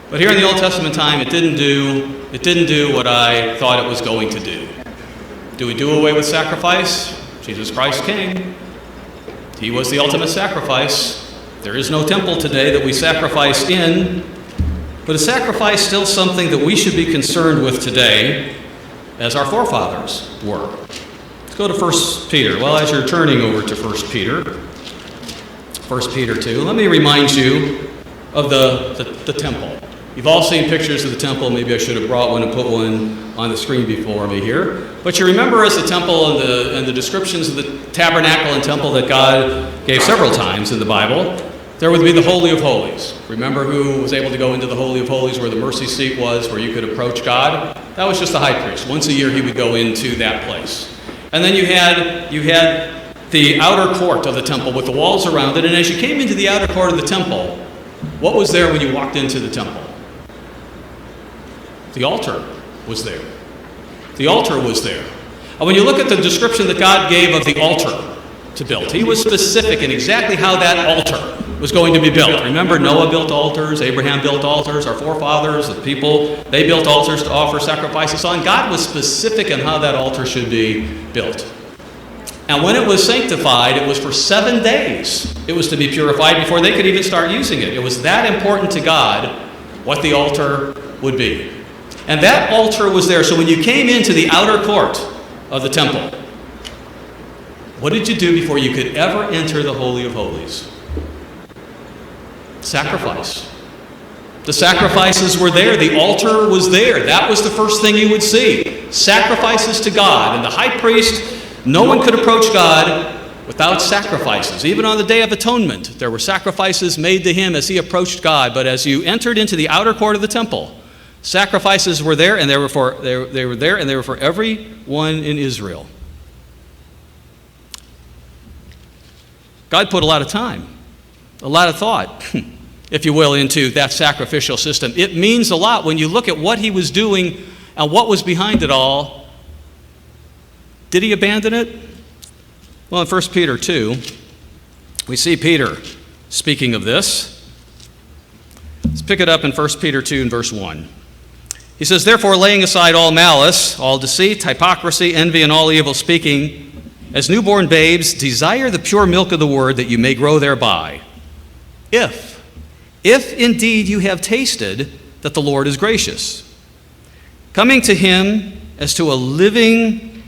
But here in the Old Testament time, it didn't do what I thought it was going to do. Do we do away with sacrifice? Jesus Christ came. He was the ultimate sacrifice. There is no temple today that we sacrifice in, but is sacrifice still something that we should be concerned with today as our forefathers were? Let's go to 1 Peter. Well, as you're turning over to 1 Peter 2, let me remind you of the temple. You've all seen pictures of the temple. Maybe I should have brought one and put one on the screen before me here. But you remember as the temple and the descriptions of the tabernacle and temple that God gave several times in the Bible, there would be the Holy of Holies. Remember who was able to go into the Holy of Holies where the mercy seat was, where you could approach God? That was just the high priest. Once a year he would go into that place. And then you had the outer court of the temple with the walls around it. And as you came into the outer court of the temple, what was there when you walked into the temple? The altar was there. The altar was there. And when you look at the description that God gave of the altar to build, he was specific in exactly how that altar was going to be built. Remember, Noah built altars, Abraham built altars, our forefathers, the people, they built altars to offer sacrifices on. God was specific in how that altar should be built. And when it was sanctified, it was for 7 days. It was to be purified before they could even start using it. It was that important to God what the altar would be. And that altar was there. So when you came into the outer court of the temple, what did you do before you could ever enter the Holy of Holies? Sacrifice. The sacrifices were there. The altar was there. That was the first thing you would see. Sacrifices to God. And the high priest, no one could approach God without sacrifices. Even on the Day of Atonement, there were sacrifices made to him as he approached God. But as you entered into the outer court of the temple, sacrifices were there, and they were for everyone in Israel. God put a lot of time, a lot of thought, if you will, into that sacrificial system. It means a lot when you look at what he was doing and what was behind it all. Did he abandon it? Well, in 1 Peter 2, we see Peter speaking of this. Let's pick it up in 1 Peter 2 and verse 1. He says, "Therefore, laying aside all malice, all deceit, hypocrisy, envy, and all evil speaking, as newborn babes, desire the pure milk of the word that you may grow thereby. If indeed you have tasted that the Lord is gracious, coming to him as to a living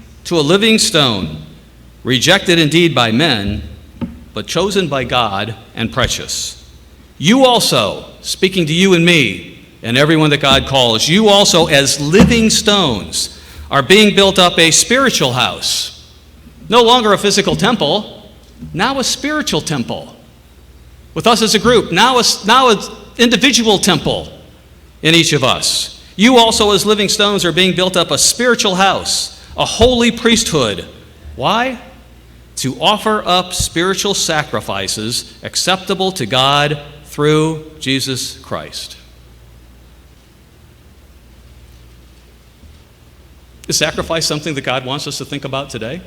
stone, rejected indeed by men, but chosen by God and precious. You also," speaking to you and me, and everyone that God calls, "you also as living stones are being built up a spiritual house." No longer a physical temple, now a spiritual temple. With us as a group, now an individual temple in each of us. "You also as living stones are being built up a spiritual house, a holy priesthood." Why? "To offer up spiritual sacrifices acceptable to God through Jesus Christ." Is sacrifice something that God wants us to think about today?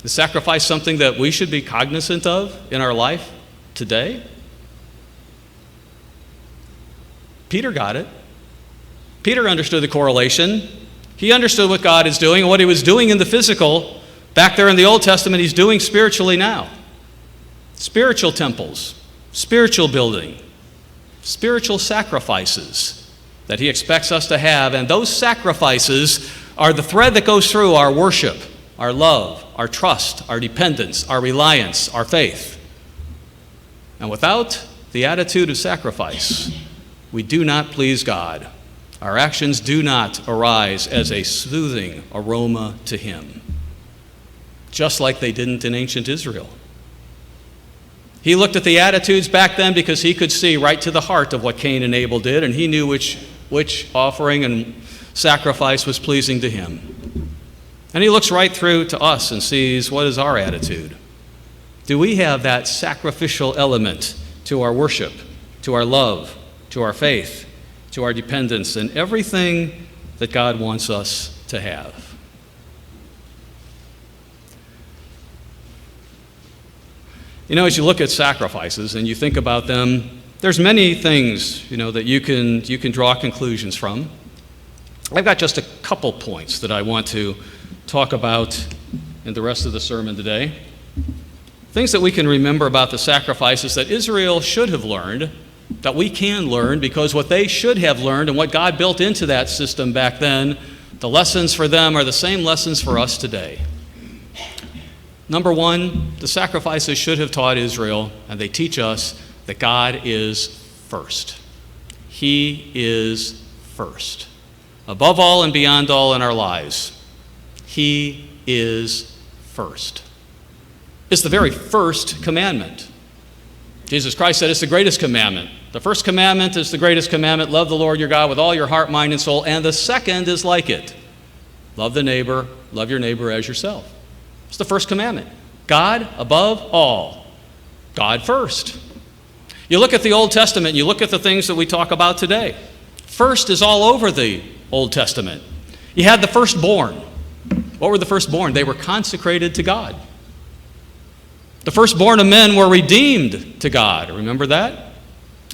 Is sacrifice something that we should be cognizant of in our life today? Peter got it. Peter understood the correlation. He understood what God is doing and what he was doing in the physical back there in the Old Testament, he's doing spiritually now. Spiritual temples, spiritual building, spiritual sacrifices that he expects us to have. And those sacrifices are the thread that goes through our worship, our love, our trust, our dependence, our reliance, our faith. And without the attitude of sacrifice, we do not please God. Our actions do not arise as a soothing aroma to him, just like they didn't in ancient Israel. He looked at the attitudes back then because he could see right to the heart of what Cain and Abel did, and he knew which offering and sacrifice was pleasing to him. And he looks right through to us and sees what is our attitude. Do we have that sacrificial element to our worship, to our love, to our faith, to our dependence, and everything that God wants us to have? You know, as you look at sacrifices and you think about them, there's many things, that you can draw conclusions from. I've got just a couple points that I want to talk about in the rest of the sermon today. Things that we can remember about the sacrifices that Israel should have learned, that we can learn, because what they should have learned and what God built into that system back then, the lessons for them are the same lessons for us today. Number one, the sacrifices should have taught Israel, and they teach us, that God is first. He is first. Above all and beyond all in our lives, He is first. It's the very first commandment. Jesus Christ said it's the greatest commandment. The first commandment is the greatest commandment. Love the Lord your God with all your heart, mind, and soul. And the second is like it. Love your neighbor as yourself. It's the first commandment. God above all. God first. You look at the Old Testament, and you look at the things that we talk about today. First is all over the Old Testament. You had the firstborn. What were the firstborn? They were consecrated to God. The firstborn of men were redeemed to God. Remember that?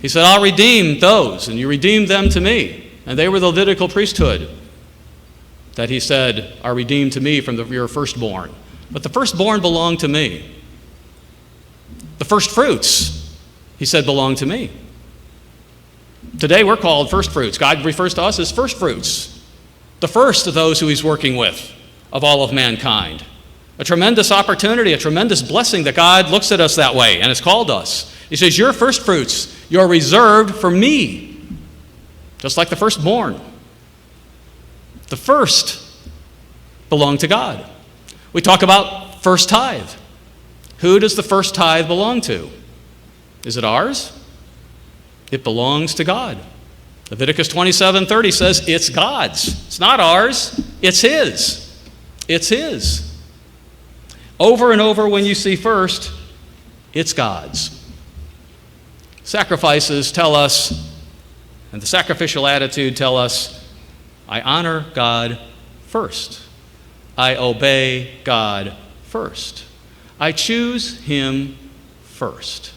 He said, I'll redeem those, and you redeemed them to me. And they were the Levitical priesthood that he said are redeemed to me from your firstborn. But the firstborn belonged to me. The first fruits, he said, belong to me. Today we're called first fruits. God refers to us as first fruits. The first of those who he's working with, of all of mankind. A tremendous opportunity, a tremendous blessing that God looks at us that way and has called us. He says, you're first fruits. You're reserved for me. Just like the firstborn. The first belong to God. We talk about first tithe. Who does the first tithe belong to? Is it ours? It belongs to God. Leviticus 27:30 says it's God's. It's not ours. It's His. It's His. Over and over when you see first, it's God's. Sacrifices tell us, and the sacrificial attitude tell us, I honor God first. I obey God first. I choose Him first.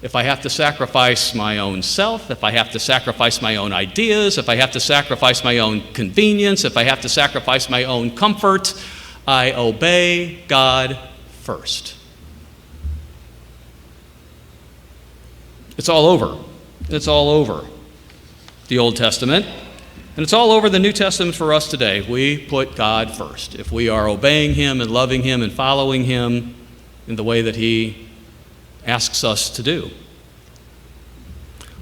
If I have to sacrifice my own self, if I have to sacrifice my own ideas, if I have to sacrifice my own convenience, if I have to sacrifice my own comfort, I obey God first. It's all over. It's all over the Old Testament. And it's all over the New Testament for us today. We put God first. If we are obeying Him and loving Him and following Him in the way that He asks us to do.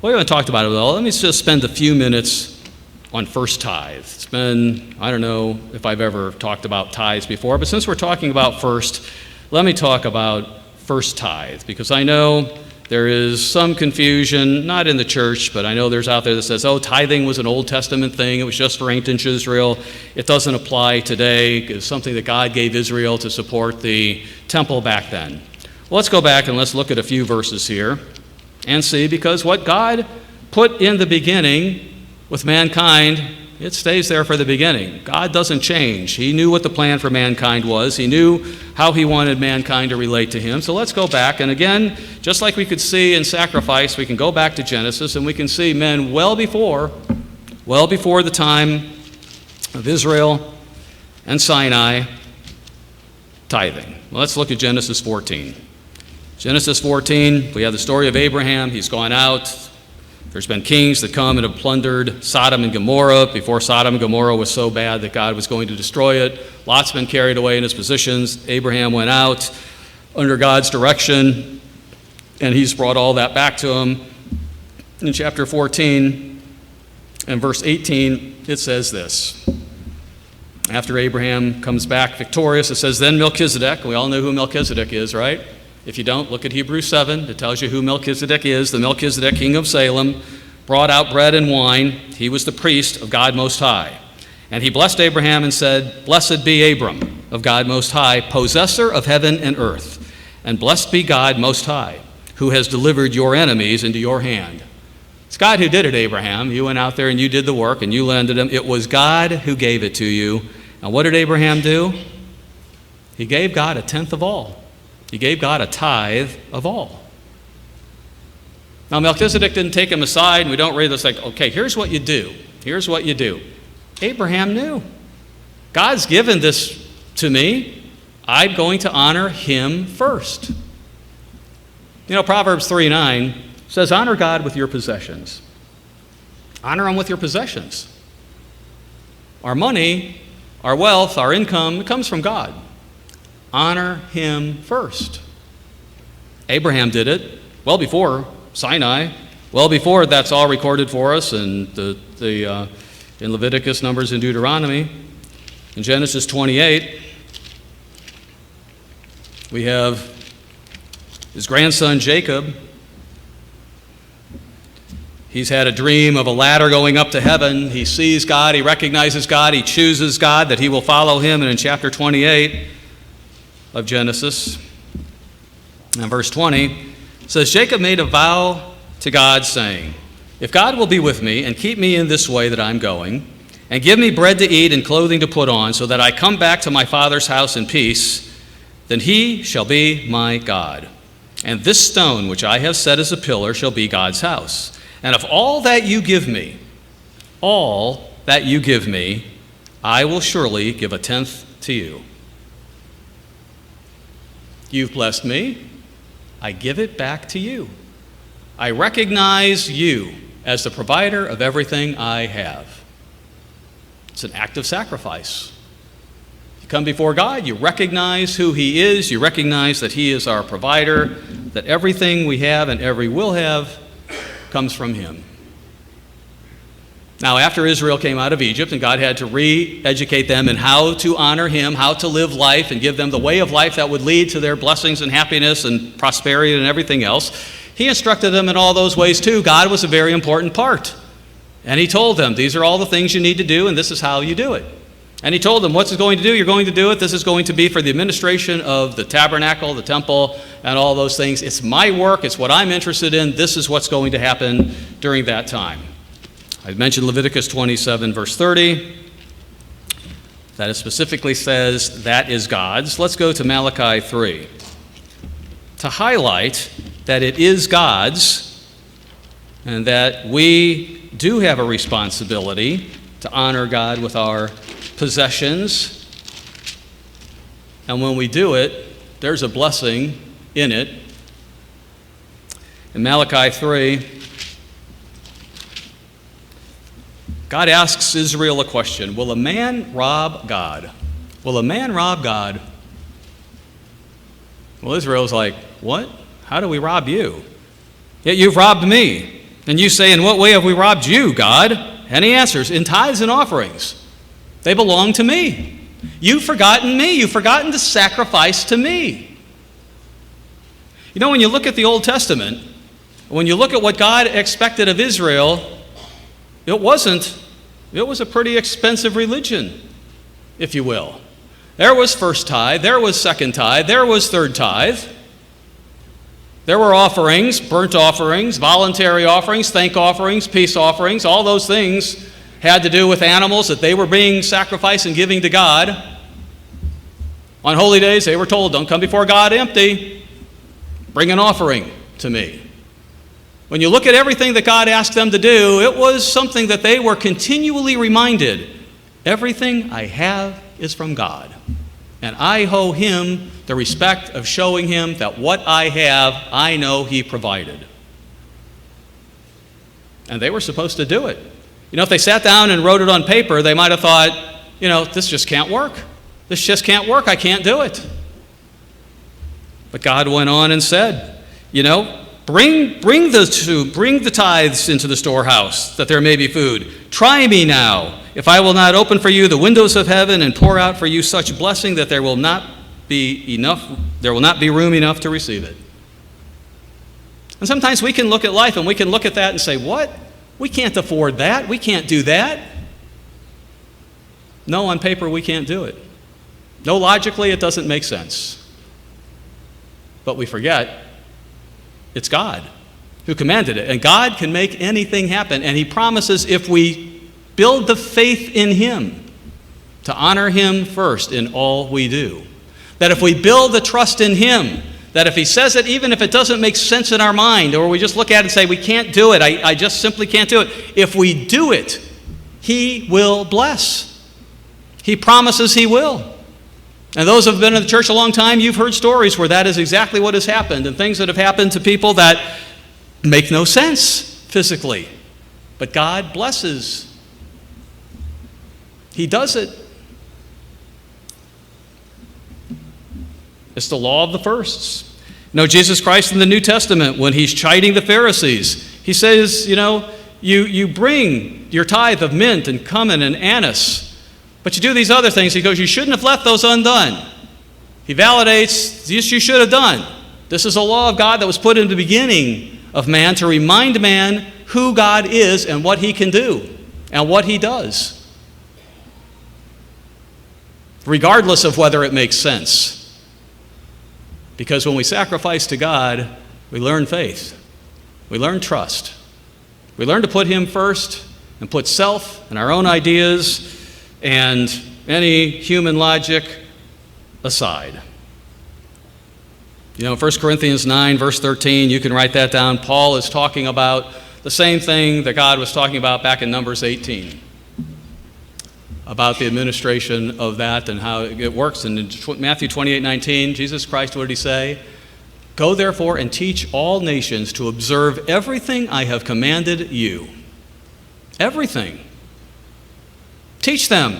Well, we haven't talked about it at all. Let me just spend a few minutes on first tithe. It's been, I don't know if I've ever talked about tithes before, but since we're talking about first, let me talk about first tithe, because I know there is some confusion, not in the church, but I know there's out there that says, oh, tithing was an Old Testament thing. It was just for ancient Israel. It doesn't apply today. It's something that God gave Israel to support the temple back then. Well, let's go back and let's look at a few verses here and see, because what God put in the beginning with mankind, it stays there for the beginning. God doesn't change. He knew what the plan for mankind was. He knew how He wanted mankind to relate to Him. So let's go back. And again, just like we could see in sacrifice, we can go back to Genesis and we can see men well before the time of Israel and Sinai tithing. Well, let's look at Genesis 14. Genesis 14, we have the story of Abraham. He's gone out. There's been kings that come and have plundered Sodom and Gomorrah before Sodom and Gomorrah was so bad that God was going to destroy it. Lot's been carried away in his positions. Abraham went out under God's direction, and He's brought all that back to him. In chapter 14 and verse 18, it says this. After Abraham comes back victorious, it says, then Melchizedek, we all know who Melchizedek is, right? If you don't, look at Hebrews 7. It tells you who Melchizedek is. The Melchizedek, king of Salem, brought out bread and wine. He was the priest of God Most High. And he blessed Abraham and said, blessed be Abram of God Most High, possessor of heaven and earth. And blessed be God Most High, who has delivered your enemies into your hand. It's God who did it, Abraham. You went out there and you did the work and you landed them. It was God who gave it to you. And what did Abraham do? He gave God a tenth of all. He gave God a tithe of all. Now, Melchizedek didn't take him aside, and we don't read this like, okay, here's what you do. Here's what you do. Abraham knew. God's given this to me. I'm going to honor him first. You know, Proverbs 3:9 says, honor God with your possessions. Honor him with your possessions. Our money, our wealth, our income, it comes from God. Honor him first. Abraham did it well before Sinai, well before that's all recorded for us in in Leviticus, Numbers, and Deuteronomy. In Genesis 28, we have his grandson Jacob. He's had a dream of a ladder going up to heaven. He sees God, he recognizes God, he chooses God, that he will follow him. And in chapter 28 of Genesis, and verse 20, it says, Jacob made a vow to God, saying, if God will be with me and keep me in this way that I'm going, and give me bread to eat and clothing to put on, so that I come back to my father's house in peace, then he shall be my God. And this stone which I have set as a pillar shall be God's house. And of all that you give me, I will surely give a tenth to you. You've blessed me, I give it back to you. I recognize you as the provider of everything I have. It's an act of sacrifice. You come before God, you recognize who he is, you recognize that he is our provider, that everything we have and every will have comes from him. Now, after Israel came out of Egypt and God had to re-educate them in how to honor him, how to live life, and give them the way of life that would lead to their blessings and happiness and prosperity and everything else, he instructed them in all those ways too. God was a very important part. And he told them, these are all the things you need to do, and this is how you do it. And he told them, what's it going to do? You're going to do it. This is going to be for the administration of the tabernacle, the temple, and all those things. It's my work. It's what I'm interested in. This is what's going to happen during that time. I mentioned Leviticus 27, verse 30. That it specifically says that is God's. Let's go to Malachi 3. To highlight that it is God's and that we do have a responsibility to honor God with our possessions. And when we do it, there's a blessing in it. In Malachi 3, God asks Israel a question. Will a man rob God? Will a man rob God? Well, Israel's like, what? How do we rob you? Yet you've robbed me. And you say, in what way have we robbed you, God? And he answers, in tithes and offerings. They belong to me. You've forgotten me. You've forgotten to sacrifice to me. You know, when you look at the Old Testament, when you look at what God expected of Israel, it was a pretty expensive religion, if you will. There was first tithe, there was second tithe, there was third tithe. There were offerings, burnt offerings, voluntary offerings, thank offerings, peace offerings. All those things had to do with animals that they were being sacrificed and giving to God. On holy days, they were told, don't come before God empty. Bring an offering to me. When you look at everything that God asked them to do, it was something that they were continually reminded. Everything I have is from God. And I owe him the respect of showing him that what I have, I know he provided. And they were supposed to do it. You know, if they sat down and wrote it on paper, they might have thought, you know, this just can't work. This just can't work. I can't do it. But God went on and said, you know, bring the tithes into the storehouse, that there may be food. Try me now, if I will not open for you the windows of heaven and pour out for you such blessing that there will not be room enough to receive it. And sometimes we can look at life and we can look at that and say, what? We can't afford that. We can't do that. No, on paper we can't do it. No, logically it doesn't make sense. But we forget it's God who commanded it. And God can make anything happen. And he promises if we build the faith in him to honor him first in all we do, that if we build the trust in him that if he says it, even if it doesn't make sense in our mind, or we just look at it and say, we can't do it, I just simply can't do it, if we do it, he will bless. He promises he will. And those who have been in the church a long time, you've heard stories where that is exactly what has happened, and things that have happened to people that make no sense physically. But God blesses. He does it. It's the law of the firsts. Jesus Christ in the New Testament, when he's chiding the Pharisees, he says, you bring your tithe of mint and cumin and anise, but you do these other things. He goes, you shouldn't have left those undone. He validates, this you should have done. This is a law of God that was put in the beginning of man to remind man who God is and what he can do and what he does, regardless of whether it makes sense. Because when we sacrifice to God, we learn faith. We learn trust. We learn to put him first and put self and our own ideas and any human logic aside. 1 Corinthians 9, verse 13, you can write that down. Paul is talking about the same thing that God was talking about back in Numbers 18, about the administration of that and how it works. And in Matthew 28:19, Jesus Christ, what did he say? Go therefore and teach all nations to observe everything I have commanded you. Everything. Teach them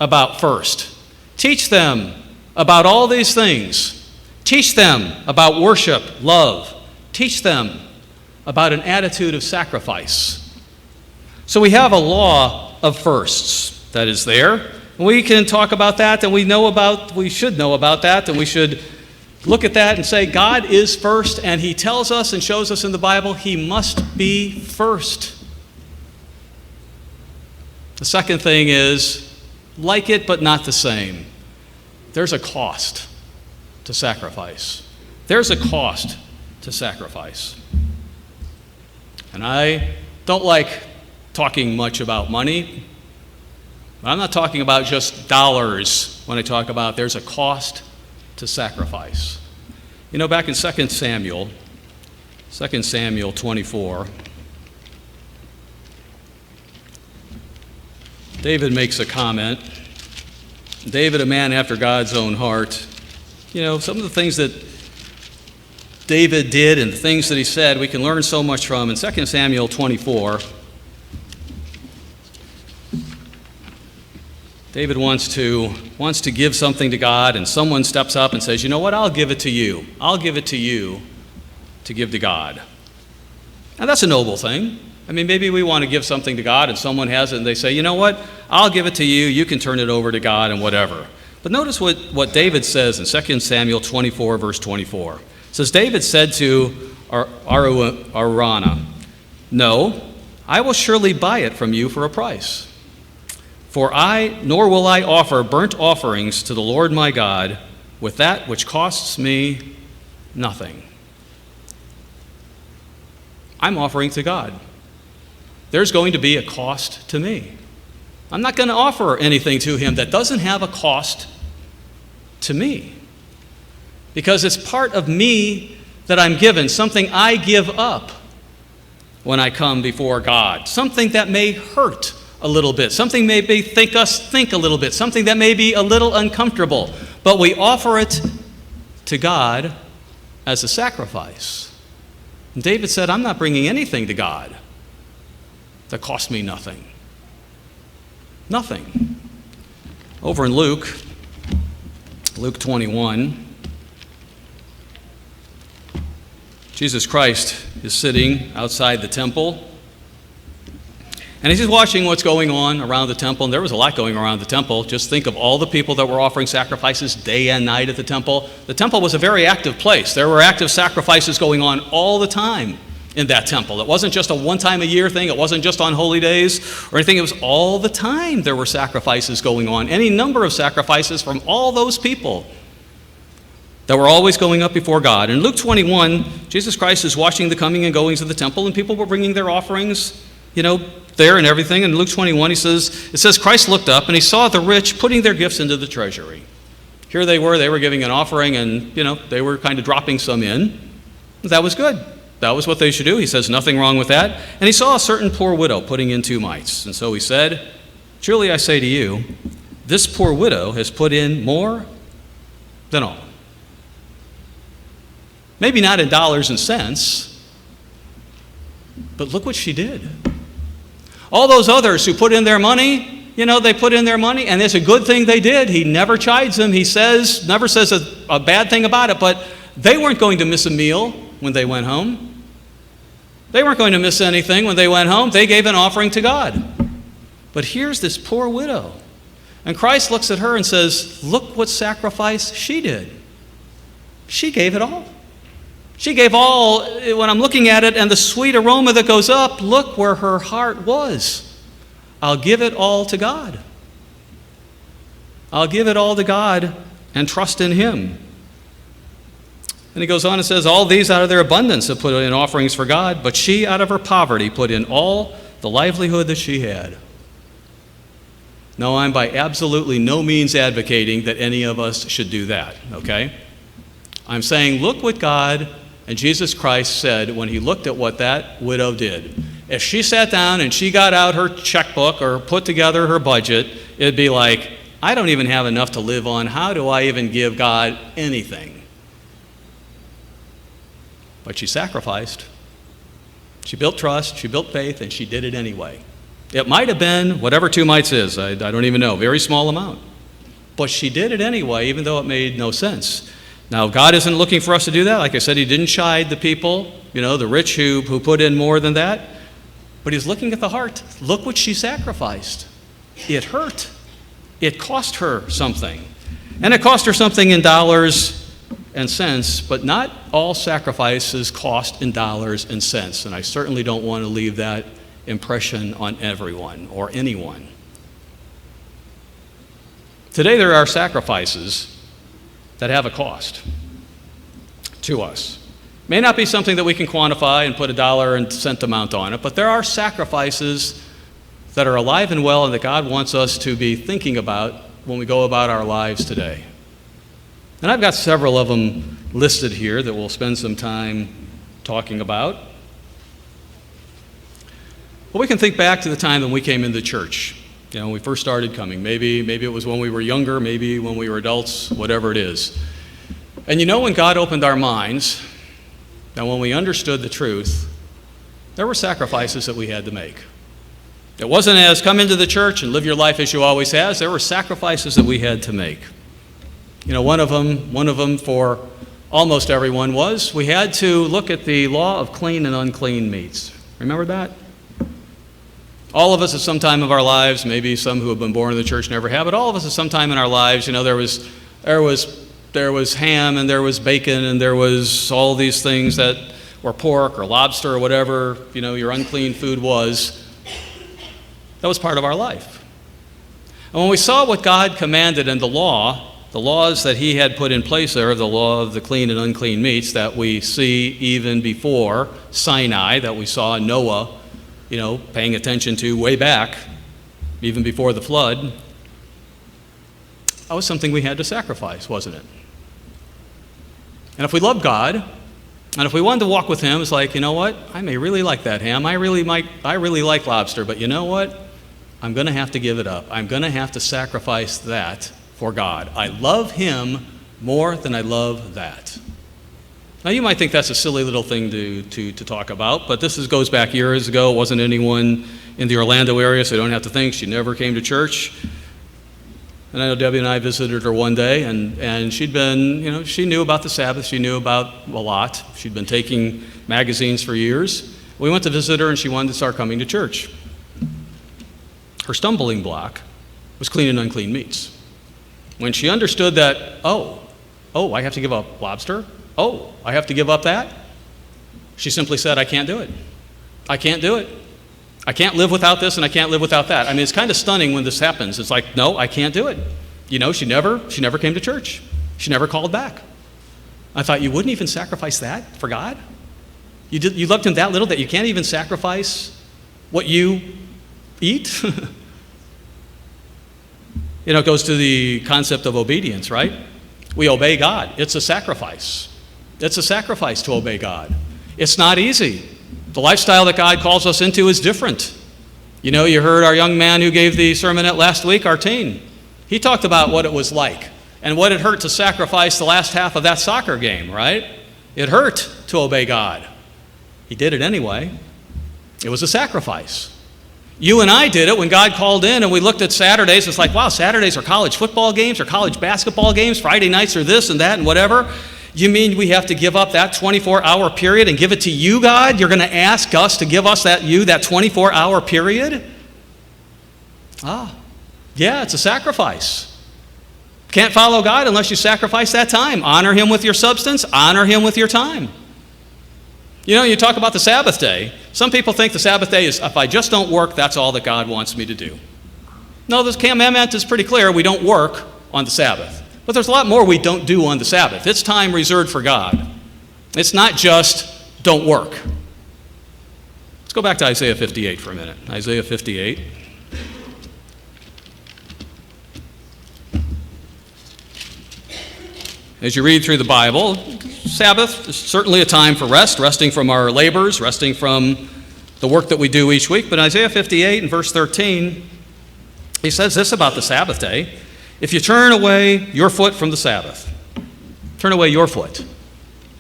about first. Teach them about all these things. Teach them about worship, love. Teach them about an attitude of sacrifice. So we have a law of firsts that is there. We can talk about that, and we should know about that, and we should look at that and say, God is first, and he tells us and shows us in the Bible he must be first. The second thing is, like it but not the same. There's a cost to sacrifice. There's a cost to sacrifice. And I don't like talking much about money. I'm not talking about just dollars when I talk about there's a cost to sacrifice. Back in 2 Samuel 24, David makes a comment. David, a man after God's own heart. Some of the things that David did and the things that he said, we can learn so much from. In 2 Samuel 24, David wants to give something to God, and someone steps up and says, you know what, I'll give it to you. I'll give it to you to give to God. Now that's a noble thing. Maybe we want to give something to God and someone has it and they say, you know what, I'll give it to you, you can turn it over to God and whatever. But notice what David says in 2 Samuel 24, verse 24. It says, David said to Araunah, no, I will surely buy it from you for a price. Nor will I offer burnt offerings to the Lord my God with that which costs me nothing. I'm offering to God. There's going to be a cost to me. I'm not going to offer anything to him that doesn't have a cost to me. Because it's part of me that I'm given, something I give up when I come before God, something that may hurt a little bit, something may make us think a little bit, something that may be a little uncomfortable, but we offer it to God as a sacrifice. And David said, I'm not bringing anything to God that cost me nothing. Nothing. Over in Luke 21, Jesus Christ is sitting outside the temple, and he's just watching what's going on around the temple, and there was a lot going around the temple. Just think of all the people that were offering sacrifices day and night at the temple. The temple was a very active place. There were active sacrifices going on all the time in that temple. It wasn't just a one-time-a-year thing. It wasn't just on holy days or anything. It was all the time there were sacrifices going on, any number of sacrifices from all those people that were always going up before God. In Luke 21, Jesus Christ is watching the coming and goings of the temple, and people were bringing their offerings, there and everything. In Luke 21, it says, Christ looked up and he saw the rich putting their gifts into the treasury. Here they were giving an offering, and, they were kind of dropping some in. That was good. That was what they should do. He says nothing wrong with that. And he saw a certain poor widow putting in 2 mites. And so he said, "Truly I say to you, this poor widow has put in more than all." Maybe not in dollars and cents, but look what she did. All those others who put in their money, they put in their money, and it's a good thing they did. He never chides them. He never says a bad thing about it, but they weren't going to miss a meal when they went home. They weren't going to miss anything when they went home. They gave an offering to God. But here's this poor widow. And Christ looks at her and says, look what sacrifice she did. She gave it all. She gave all. When I'm looking at it and the sweet aroma that goes up, look where her heart was. I'll give it all to God. I'll give it all to God and trust in Him. And he goes on and says, all these out of their abundance have put in offerings for God, but she out of her poverty put in all the livelihood that she had. No, I'm by absolutely no means advocating that any of us should do that, okay? I'm saying, look what God and Jesus Christ said when He looked at what that widow did. If she sat down and she got out her checkbook or put together her budget, it'd be like, I don't even have enough to live on. How do I even give God anything? But she sacrificed. She built trust, she built faith, and she did it anyway. It might have been whatever 2 mites is, I don't even know, very small amount. But she did it anyway, even though it made no sense. Now, God isn't looking for us to do that. Like I said, He didn't chide the people, the rich who put in more than that. But He's looking at the heart. Look what she sacrificed. It hurt. It cost her something. And it cost her something in dollars and cents, but not all sacrifices cost in dollars and cents. And I certainly don't want to leave that impression on everyone or anyone. Today there are sacrifices that have a cost to us. May not be something that we can quantify and put a dollar and cent amount on it, but there are sacrifices that are alive and well and that God wants us to be thinking about when we go about our lives today. And I've got several of them listed here that we'll spend some time talking about. Well, we can think back to the time when we came into church, when we first started coming. Maybe it was when we were younger, maybe when we were adults, whatever it is. And when God opened our minds, and when we understood the truth, there were sacrifices that we had to make. It wasn't as come into the church and live your life as you always has. There were sacrifices that we had to make. One of them for almost everyone was we had to look at the law of clean and unclean meats. Remember that? All of us at some time of our lives, maybe some who have been born in the church never have, but all of us at some time in our lives, there was ham and there was bacon and there was all these things that were pork or lobster or whatever, your unclean food was. That was part of our life. And when we saw what God commanded in the laws that He had put in place there, the law of the clean and unclean meats that we see even before Sinai, that we saw Noah, paying attention to way back, even before the flood, that was something we had to sacrifice, wasn't it? And if we love God, and if we wanted to walk with Him, it's like, what? I may really like that ham. I really like lobster, but you know what? I'm going to have to give it up. I'm going to have to sacrifice that for God. I love Him more than I love that. Now, you might think that's a silly little thing to talk about, but this goes back years ago. It wasn't anyone in the Orlando area, so you don't have to think. She never came to church. And I know Debbie and I visited her one day, and she'd been, she knew about the Sabbath. She knew about a lot. She'd been taking magazines for years. We went to visit her, and she wanted to start coming to church. Her stumbling block was clean and unclean meats. When she understood that, oh, I have to give up lobster? Oh, I have to give up that? She simply said, I can't do it. I can't do it. I can't live without this and I can't live without that. I mean, it's kind of stunning when this happens. It's like, no, I can't do it. She never came to church. She never called back. I thought, you wouldn't even sacrifice that for God? You loved Him that little that you can't even sacrifice what you eat? It goes to the concept of obedience, right? We obey God. It's a sacrifice. It's a sacrifice to obey God. It's not easy. The lifestyle that God calls us into is different. You know, you heard our young man who gave the sermonette last week, Artine. He talked about what it was like and what it hurt to sacrifice the last half of that soccer game, right? It hurt to obey God. He did it anyway. It was a sacrifice. You and I did it when God called in and we looked at Saturdays. It's like, wow, Saturdays are college football games or college basketball games. Friday nights are this and that and whatever. You mean we have to give up that 24-hour period and give it to you, God? You're going to ask us to give us that 24-hour period? Yeah, it's a sacrifice. Can't follow God unless you sacrifice that time. Honor him with your substance. Honor him with your time. You know, you talk about the Sabbath day. Some people think the Sabbath day is, if I just don't work, that's all that God wants me to do. No, this commandment is pretty clear. We don't work on the Sabbath. But there's a lot more we don't do on the Sabbath. It's time reserved for God. It's not just don't work. Let's go back to Isaiah 58 for a minute. Isaiah 58. As you read through the Bible, Sabbath is certainly a time for rest, resting from our labors, resting from the work that we do each week. But in Isaiah 58 and verse 13, he says this about the Sabbath day. If you turn away your foot from the Sabbath, turn away your foot,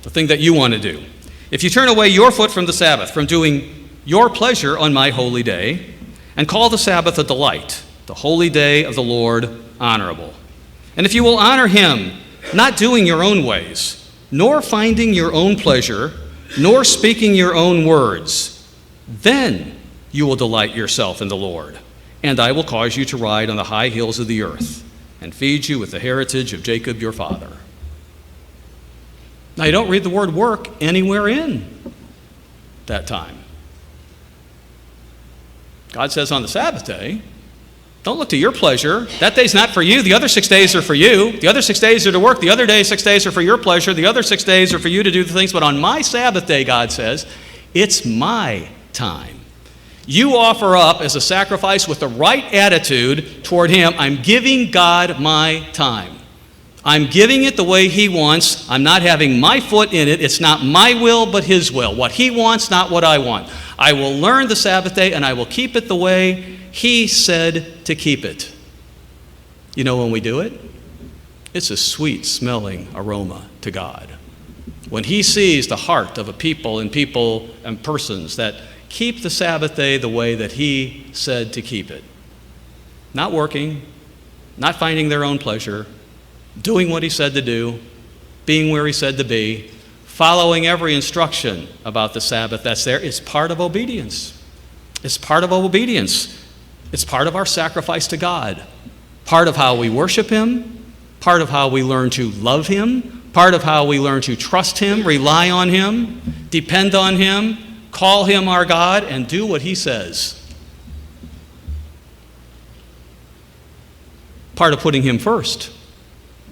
the thing that you want to do. If you turn away your foot from the Sabbath, from doing your pleasure on my holy day, and call the Sabbath a delight, the holy day of the Lord honorable. And if you will honor him, not doing your own ways, nor finding your own pleasure, nor speaking your own words, then you will delight yourself in the Lord, and I will cause you to ride on the high hills of the earth, and feed you with the heritage of Jacob your father. Now, you don't read the word work anywhere in that time. God says on the Sabbath day, don't look to your pleasure. That day's not for you. The other 6 days are for you. The other 6 days are to work. The other 6 days are for your pleasure. The other 6 days are for you to do the things. But on my Sabbath day, God says, it's my time. You offer up as a sacrifice with the right attitude toward him. I'm giving God my time. I'm giving it the way he wants. I'm not having my foot in it. It's not my will, but his will. What he wants, not what I want. I will learn the Sabbath day, and I will keep it the way he said to keep it. You know when we do it? It's a sweet-smelling aroma to God. When he sees the heart of a people and persons that keep the Sabbath day the way that he said to keep it. Not working, not finding their own pleasure, doing what he said to do, being where he said to be, following every instruction about the Sabbath that's there. It's part of obedience. It's part of obedience. It's part of our sacrifice to God. Part of how we worship him, part of how we learn to love him, part of how we learn to trust him, rely on him, depend on him, call him our God, and do what he says. Part of putting him first.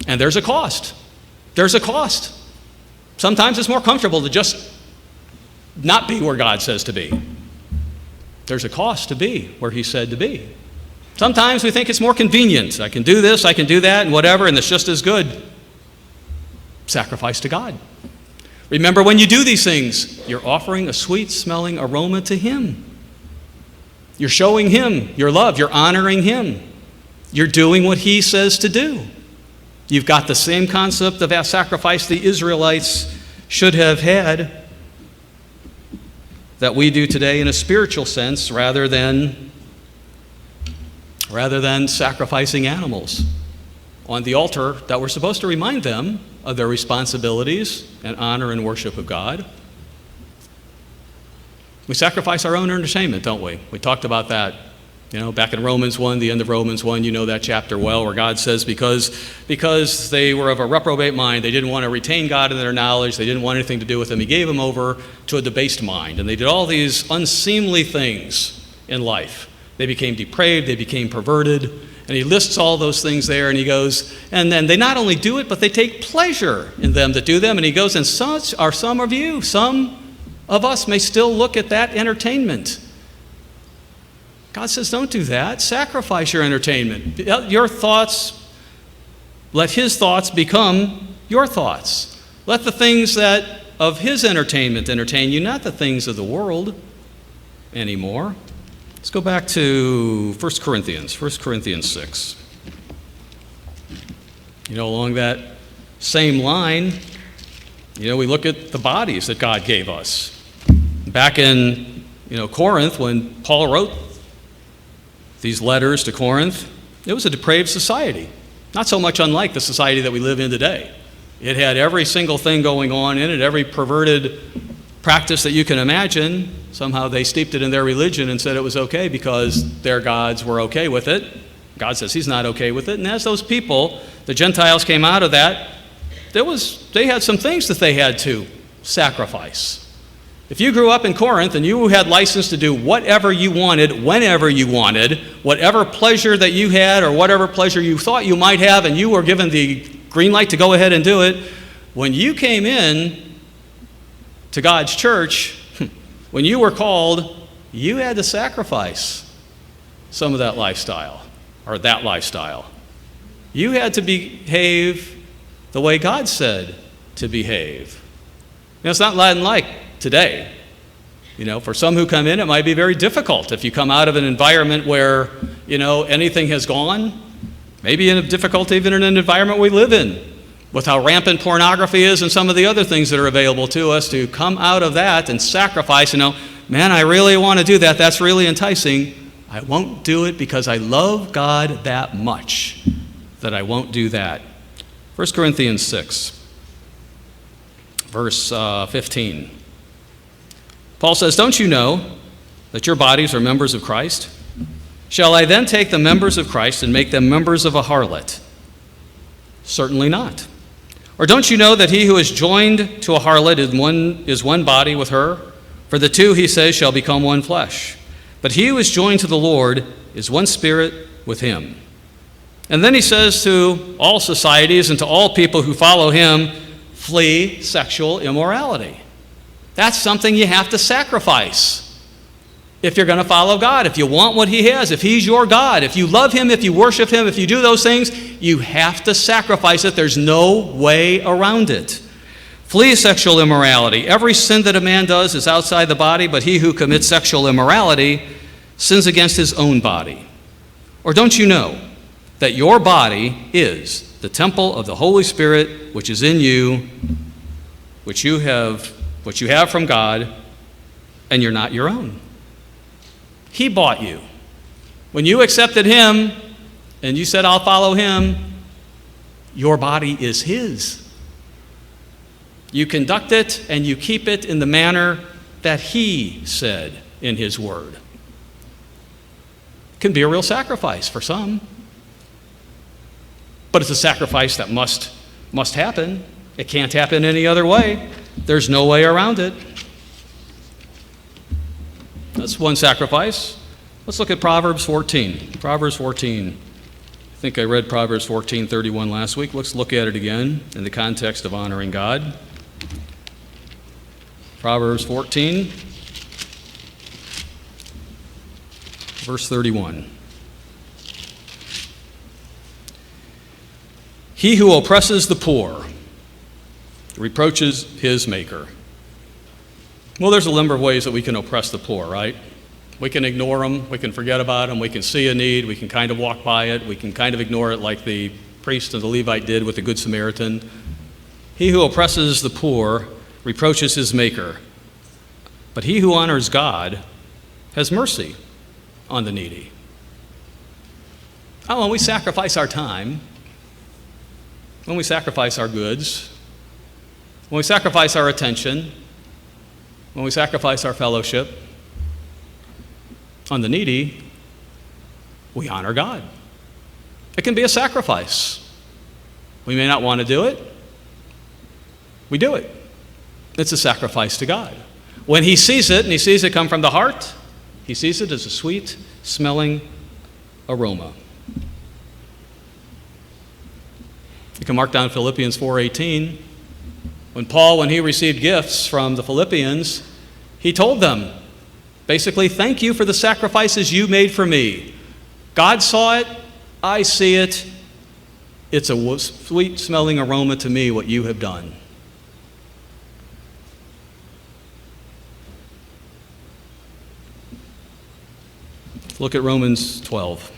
And there's a cost. There's a cost. Sometimes it's more comfortable to just not be where God says to be. There's a cost to be where he said to be. Sometimes we think it's more convenient. I can do this, I can do that, and whatever, and it's just as good. Sacrifice to God. Remember, when you do these things, you're offering a sweet-smelling aroma to him. You're showing him your love. You're honoring him. You're doing what he says to do. You've got the same concept of sacrifice the Israelites should have had that we do today in a spiritual sense rather than sacrificing animals on the altar that we're supposed to remind them of their responsibilities and honor and worship of God. We sacrifice our own entertainment, don't we? We talked about that, back in Romans 1, the end of Romans 1, you know that chapter well, where God says because they were of a reprobate mind, they didn't want to retain God in their knowledge, they didn't want anything to do with him, he gave them over to a debased mind. And they did all these unseemly things in life. They became depraved, they became perverted, and he lists all those things there, and he goes, and then they not only do it, but they take pleasure in them that do them, and he goes, and such are some of you. Some of us may still look at that entertainment. God says, don't do that. Sacrifice your entertainment. Your thoughts, Let his thoughts become your thoughts. Let the things that of his entertainment entertain you, not the things of the world anymore. Let's go back to 1 Corinthians 6. Along that same line, we look at the bodies that God gave us. Back in, Corinth, when Paul wrote these letters to Corinth, it was a depraved society. Not so much unlike the society that we live in today. It had every single thing going on in it, every perverted practice that you can imagine. Somehow they steeped it in their religion and said it was okay because their gods were okay with it. God says he's not okay with it. And as those people, the Gentiles, came out of that, they had some things that they had to sacrifice. If you grew up in Corinth and you had license to do whatever you wanted, whenever you wanted, whatever pleasure that you had or whatever pleasure you thought you might have, and you were given the green light to go ahead and do it, when you came in to God's church, when you were called, you had to sacrifice some of that lifestyle, or that lifestyle. You had to behave the way God said to behave. It's not like today. For some who come in, it might be very difficult if you come out of an environment where, anything has gone. Maybe in a difficult even in an environment we live in, with how rampant pornography is and some of the other things that are available to us, to come out of that and sacrifice, man, I really want to do that. That's really enticing. I won't do it because I love God that much that I won't do that. 1 Corinthians 6, verse 15. Paul says, "Don't you know that your bodies are members of Christ? Shall I then take the members of Christ and make them members of a harlot? Certainly not. Or don't you know that he who is joined to a harlot is one body with her? For the two, he says, shall become one flesh. But he who is joined to the Lord is one spirit with him." And then he says to all societies and to all people who follow him, flee sexual immorality. That's something you have to sacrifice if you're going to follow God. If you want what he has, if he's your God, if you love him, if you worship him, if you do those things, you have to sacrifice it. There's no way around it. Flee sexual immorality. Every sin that a man does is outside the body, but he who commits sexual immorality sins against his own body. Or don't you know that your body is the temple of the Holy Spirit, which is in you, which you have from God, and you're not your own? He bought you. When you accepted him and you said, I'll follow him, your body is his. You conduct it and you keep it in the manner that he said in his word. It can be a real sacrifice for some, but it's a sacrifice that must happen. It can't happen any other way. There's no way around it. That's one sacrifice. Let's look at Proverbs 14. Proverbs 14. I think I read Proverbs 14:31 last week. Let's look at it again in the context of honoring God. Proverbs 14, verse 31. He who oppresses the poor reproaches his maker. Well, there's a number of ways that we can oppress the poor, right? We can ignore them, we can forget about them, we can see a need, we can kind of walk by it, we can kind of ignore it like the priest and the Levite did with the Good Samaritan. He who oppresses the poor reproaches his maker, but he who honors God has mercy on the needy. Oh, when we sacrifice our time, when we sacrifice our goods, when we sacrifice our attention, when we sacrifice our fellowship on the needy, we honor God. It can be a sacrifice. We may not want to do it. We do it. It's a sacrifice to God. When he sees it, and he sees it come from the heart, he sees it as a sweet smelling aroma. You can mark down Philippians 4:18. When he received gifts from the Philippians, he told them, basically, thank you for the sacrifices you made for me. God saw it, I see it, It's a sweet-smelling aroma to me what you have done. Look at Romans 12.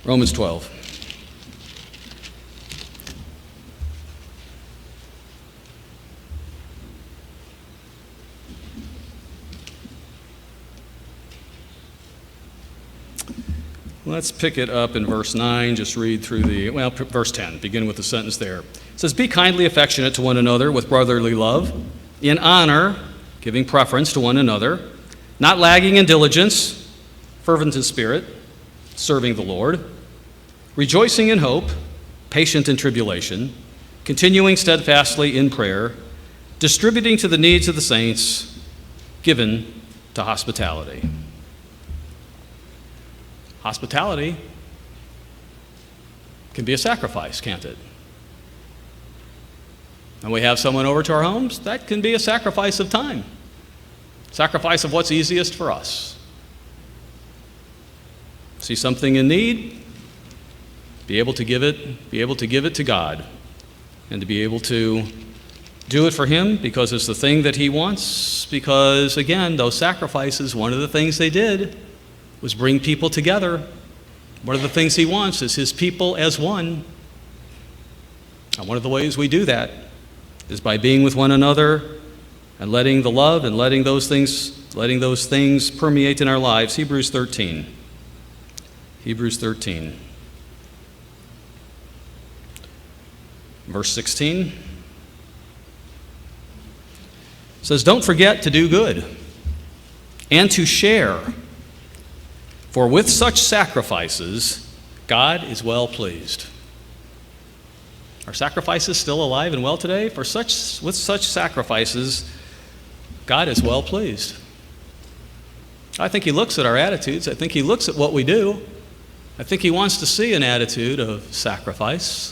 Romans 12. Let's pick it up in verse 9, just read through verse 10, begin with the sentence there. It says, "Be kindly affectionate to one another with brotherly love, in honor, giving preference to one another, not lagging in diligence, fervent in spirit, serving the Lord, rejoicing in hope, patient in tribulation, continuing steadfastly in prayer, distributing to the needs of the saints, given to hospitality." Hospitality can be a sacrifice, can't it? And we have someone over to our homes, that can be a sacrifice of time, sacrifice of what's easiest for us. See something in need, be able to give it to God, and to be able to do it for Him because it's the thing that He wants, because again, those sacrifices, one of the things they did was bring people together. One of the things He wants is His people as one. And one of the ways we do that is by being with one another and letting the love and letting those things permeate in our lives. Hebrews 13. Hebrews 13. Verse 16 says, "Don't forget to do good and to share, for with such sacrifices, God is well pleased." Are sacrifices still alive and well today? With such sacrifices, God is well pleased. I think He looks at our attitudes. I think He looks at what we do. I think He wants to see an attitude of sacrifice,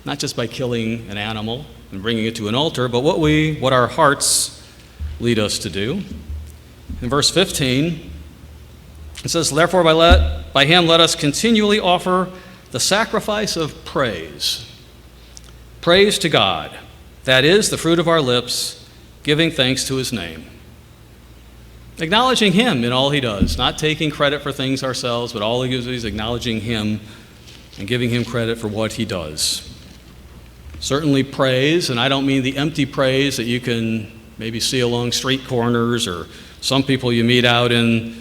not just by killing an animal and bringing it to an altar, but what our hearts lead us to do. In verse 15, it says, "Therefore by Him let us continually offer the sacrifice of praise. Praise to God, that is the fruit of our lips, giving thanks to His name." Acknowledging Him in all He does, not taking credit for things ourselves, but all He does is acknowledging Him and giving Him credit for what He does. Certainly praise, and I don't mean the empty praise that you can maybe see along street corners or some people you meet out in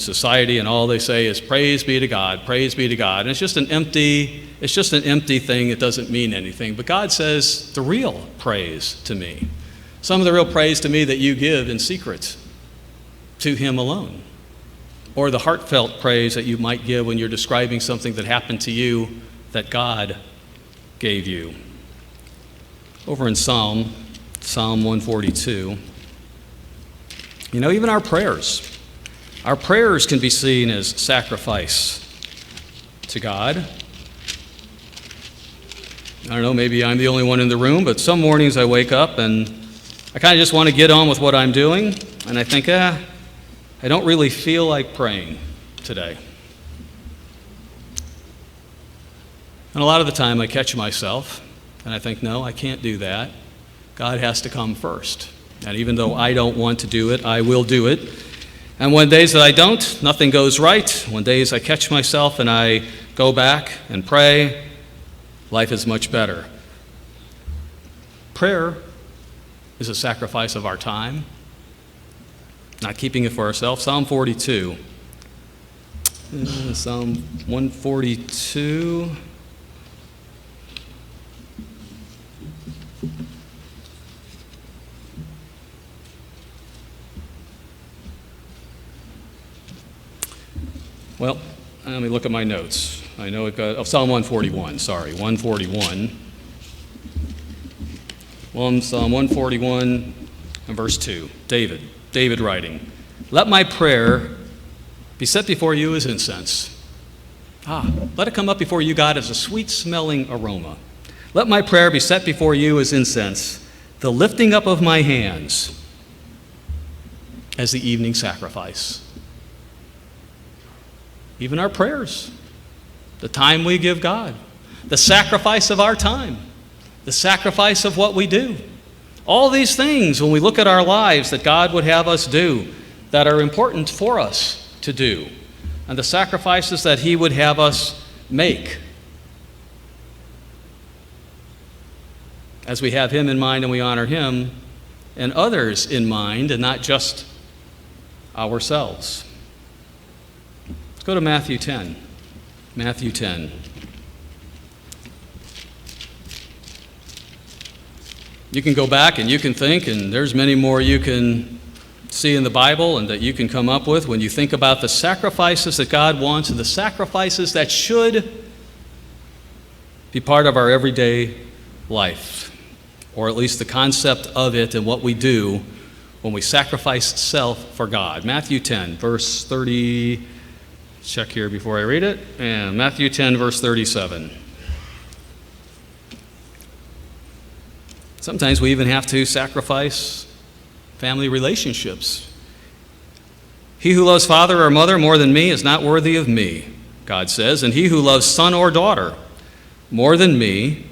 society, and all they say is praise be to God, praise be to God. And it's just an empty thing. It doesn't mean anything. But God says the real praise to me, some of the real praise to me that you give in secret to Him alone, or the heartfelt praise that you might give when you're describing something that happened to you that God gave you. Over in Psalm 142, even our prayers can be seen as sacrifice to God. I don't know, maybe I'm the only one in the room, but some mornings I wake up and I kind of just want to get on with what I'm doing, and I think, I don't really feel like praying today. And a lot of the time I catch myself and I think, no, I can't do that. God has to come first. And even though I don't want to do it, I will do it. And when days that I don't, nothing goes right. When days I catch myself and I go back and pray, life is much better. Prayer is a sacrifice of our time, not keeping it for ourselves. Psalm 42. Psalm 142. Well, let me look at my notes. I know Psalm 141, sorry, 141. Psalm 141 and verse 2, David writing, "Let my prayer be set before you as incense." Let it come up before you, God, as a sweet-smelling aroma. "Let my prayer be set before you as incense, the lifting up of my hands as the evening sacrifice. Even our prayers, the time we give God, the sacrifice of our time, the sacrifice of what we do. All these things, when we look at our lives that God would have us do, that are important for us to do, and the sacrifices that He would have us make, as we have Him in mind and we honor Him, and others in mind, and not just ourselves. Let's go to Matthew 10. Matthew 10. You can go back and you can think, and there's many more you can see in the Bible and that you can come up with when you think about the sacrifices that God wants and the sacrifices that should be part of our everyday life, or at least the concept of it and what we do when we sacrifice self for God. Matthew 10, verse 30, check here before I read it, and Matthew 10, verse 37. Sometimes we even have to sacrifice family relationships. He who loves father or mother more than me is not worthy of me, God says, and he who loves son or daughter more than me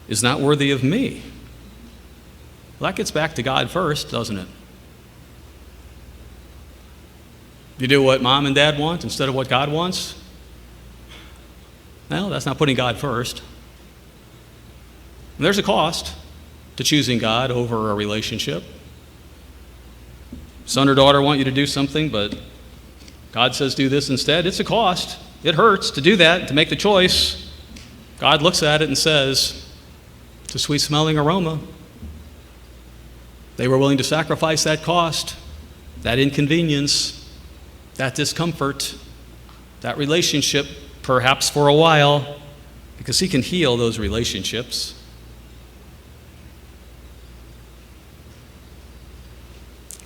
is not worthy of me. Well, that gets back to God first, doesn't it? You do what mom and dad want instead of what God wants? Well, that's not putting God first. And there's a cost to choosing God over a relationship. Son or daughter want you to do something, but God says do this instead. It's a cost. It hurts to do that, to make the choice. God looks at it and says, it's a sweet-smelling aroma. They were willing to sacrifice that cost, that inconvenience, that discomfort, that relationship, perhaps for a while, because He can heal those relationships.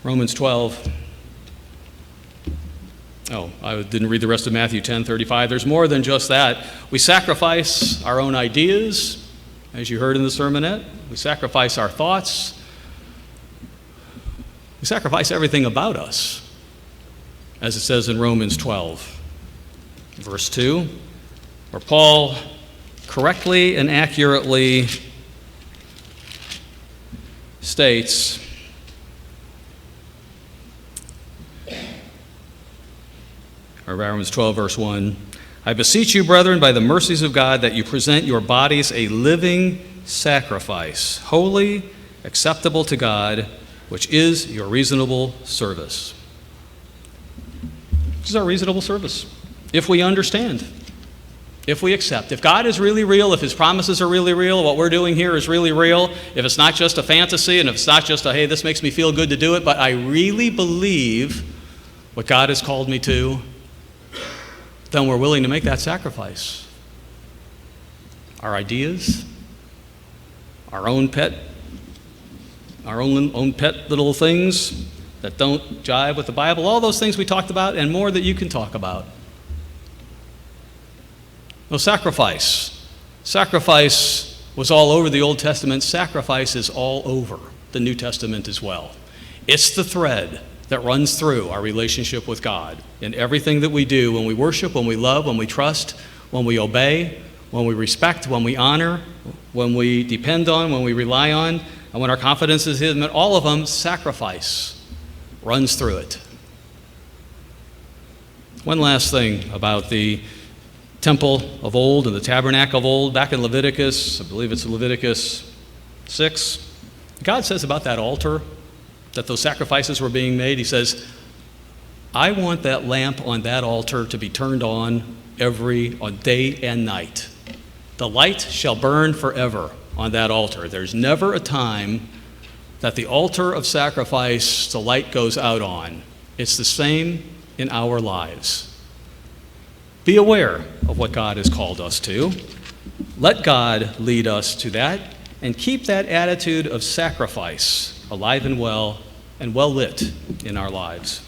Romans 12. Oh, I didn't read the rest of Matthew 10:35. There's more than just that. We sacrifice our own ideas, as you heard in the sermonette. We sacrifice our thoughts. We sacrifice everything about us, as it says in Romans 12, verse 2, where Paul correctly and accurately states, or Romans 12, verse 1, I beseech you, brethren, by the mercies of God, that you present your bodies a living sacrifice, holy, acceptable to God, which is your reasonable service. This is our reasonable service. If we understand, if we accept, if God is really real, if His promises are really real, what we're doing here is really real, if it's not just a fantasy, and if it's not just a, hey, this makes me feel good to do it, but I really believe what God has called me to, then we're willing to make that sacrifice. Our ideas, our own pet little things that don't jive with the Bible, all those things we talked about and more that you can talk about. No, sacrifice. Sacrifice was all over the Old Testament. Sacrifice is all over the New Testament as well. It's the thread that runs through our relationship with God in everything that we do, when we worship, when we love, when we trust, when we obey, when we respect, when we honor, when we depend on, when we rely on, and when our confidence is in Him. All of them, sacrifice runs through it. One last thing about the temple of old and the tabernacle of old, back in Leviticus, I believe it's Leviticus 6, God says about that altar, that those sacrifices were being made, He says, I want that lamp on that altar to be turned on day and night. The light shall burn forever on that altar. There's never a time that the altar of sacrifice, the light goes out on. It's the same in our lives. Be aware of what God has called us to. Let God lead us to that, and keep that attitude of sacrifice alive and well lit in our lives.